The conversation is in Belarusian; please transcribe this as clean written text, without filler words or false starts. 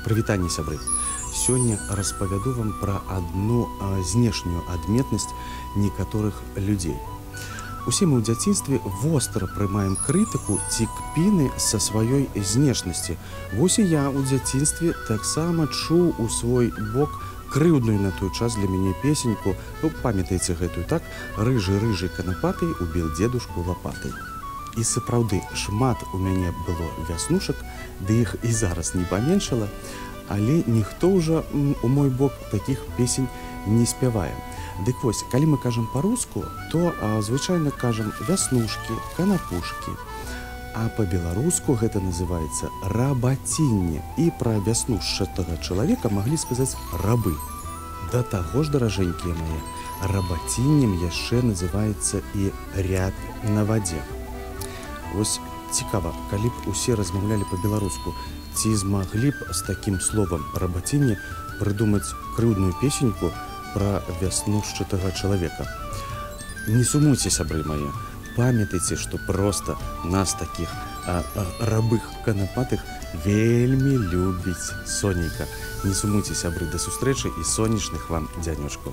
Прывітанне, сябры. Сёння распавяду вам пра адну знешнюю адметнасць некаторых людзей. Усе мы ў дзяцінстве востра прымаем крытыку ці кпіны са сваёй знешнасці. Вось і я ў дзяцінстве таксама чуў у свой бок крыўдную на той час для мяне песеньку, памятаеце гэтую, так? Рыжы-рыжы канапатый убіл дзедушку лапатай. І сапраўды, шмат у мяне было вяснушак, ды іх і зараз не паменшала, але ніхто ўжо у мой бок такіх песень не спявае. Дык вось, калі мы кажам па-руску, то звычайна кажам вяснушкі, канапушкі. А па-беларуску гэта называецца рабацінне. І пра вяснушчатага чалавека маглі сказаць рабы. Да таго ж, даражэнькія мае, рабаціннем яшчэ называецца і ряд на вадзе. Вось цікава, калі б усе размаўлялі па-беларуску, ці змаглі б з такім словам рабацінне прыдумаць крыўдную песеньку пра вяснушчатага чалавека. Не сумуйце, сябры мае, памятайце, што проста нас такіх рабых канапатых вельмі любіць сонейка. Не сумуйце, сябры, да сустрэчы і сонечных вам дзянёчкаў.